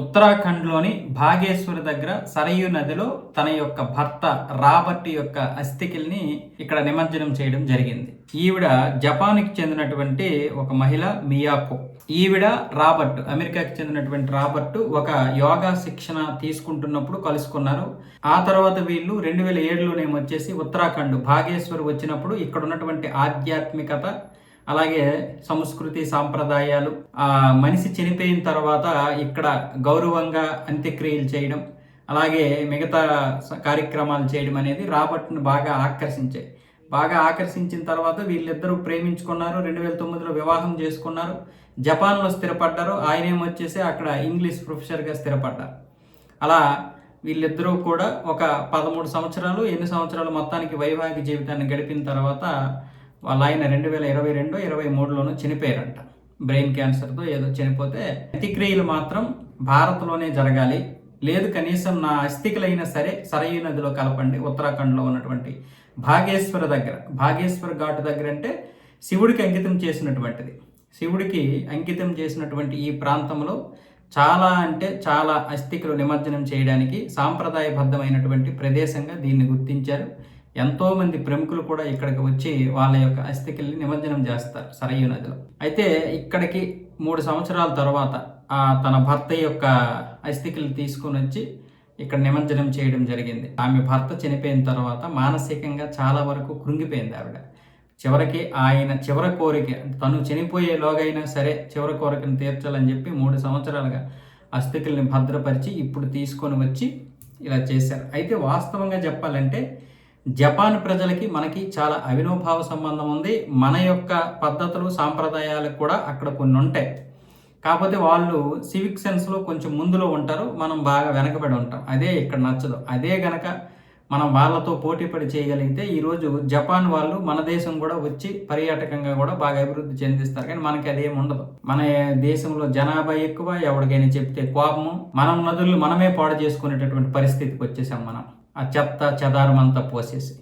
ఉత్తరాఖండ్లోని భాగేశ్వర్ దగ్గర సరయూ నదిలో తన యొక్క భర్త రాబర్ట్ యొక్క అస్థికల్ని ఇక్కడ నిమజ్జనం చేయడం జరిగింది. ఈవిడ జపాన్కి చెందినటువంటి ఒక మహిళ మియాకో. ఈవిడ రాబర్ట్, అమెరికాకి చెందినటువంటి రాబర్ట్ ఒక యోగా శిక్షణ తీసుకుంటున్నప్పుడు కలుసుకున్నారు. ఆ తర్వాత వీళ్ళు 2007లోనే వచ్చేసి ఉత్తరాఖండ్ భాగేశ్వర్ వచ్చినప్పుడు ఇక్కడ ఉన్నటువంటి ఆధ్యాత్మికత, అలాగే సంస్కృతి సాంప్రదాయాలు, మనిషి చనిపోయిన తర్వాత ఇక్కడ గౌరవంగా అంత్యక్రియలు చేయడం, అలాగే మిగతా కార్యక్రమాలు చేయడం అనేది రాబర్ట్ను బాగా ఆకర్షించిన తర్వాత వీళ్ళిద్దరూ ప్రేమించుకున్నారు. 2009లో వివాహం చేసుకున్నారు. జపాన్లో స్థిరపడ్డారు. ఆయనేమొచ్చేసి అక్కడ ఇంగ్లీష్ ప్రొఫెసర్గా స్థిరపడ్డారు. అలా వీళ్ళిద్దరూ కూడా ఒక 13 సంవత్సరాలు ఎన్ని సంవత్సరాలు మొత్తానికి వైవాహిక జీవితాన్ని గడిపిన తర్వాత వాళ్ళ ఆయన 2022-23లోనూ చనిపోయారంట. బ్రెయిన్ క్యాన్సర్తో ఏదో చనిపోతే అంత్యక్రియలు మాత్రం భారత్లోనే జరగాలి, లేదు కనీసం నా అస్థికలైనా సరే సరయూ నదిలో కలపండి. ఉత్తరాఖండ్లో ఉన్నటువంటి భాగేశ్వర్ ఘాట్ దగ్గర అంటే శివుడికి అంకితం చేసినటువంటిది. శివుడికి అంకితం చేసినటువంటి ఈ ప్రాంతంలో చాలా అంటే చాలా అస్థికలు నిమజ్జనం చేయడానికి సాంప్రదాయబద్ధమైనటువంటి ప్రదేశంగా దీన్ని గుర్తించారు. ఎంతోమంది ప్రముఖులు కూడా ఇక్కడికి వచ్చి వాళ్ళ యొక్క అస్థికల్ని నిమజ్జనం చేస్తారు సరయూ నదిలో. అయితే ఇక్కడికి 3 సంవత్సరాల తర్వాత తన భర్త యొక్క అస్థికలు తీసుకొని వచ్చి ఇక్కడ నిమజ్జనం చేయడం జరిగింది. ఆమె భర్త చనిపోయిన తర్వాత మానసికంగా చాలా వరకు కృంగిపోయింది ఆవిడ. చివరికి ఆయన చివరి కోరిక, తను చనిపోయేలోగైనా సరే చివరి కోరికను తీర్చాలని చెప్పి 3 సంవత్సరాలుగా అస్థికల్ని భద్రపరిచి ఇప్పుడు తీసుకొని వచ్చి ఇలా చేశారు. అయితే వాస్తవంగా చెప్పాలంటే జపాన్ ప్రజలకి మనకి చాలా అవినోభావ సంబంధం ఉంది. మన యొక్క పద్ధతులు సాంప్రదాయాలకు కూడా అక్కడ కొన్ని ఉంటాయి. కాకపోతే వాళ్ళు సివిక్ సెన్స్లో కొంచెం ముందులో ఉంటారు, మనం బాగా వెనకబడి ఉంటాం. అదే ఇక్కడ నచ్చదు. అదే గనక మనం వాళ్ళతో పోటీపడి చేయగలిగితే ఈరోజు జపాన్ వాళ్ళు మన దేశం కూడా వచ్చి పర్యాటకంగా కూడా బాగా అభివృద్ధి చెందిస్తారు. కానీ మనకి అదేం ఉండదు. మన దేశంలో జనాభా ఎక్కువ, ఎవరికైనా చెప్తే కోపము, మనం నదులు మనమే పాడు చేసుకునేటటువంటి పరిస్థితికి వచ్చేసాం మనం, ఆ చెత్త చెదారం అంతా పోసేసి.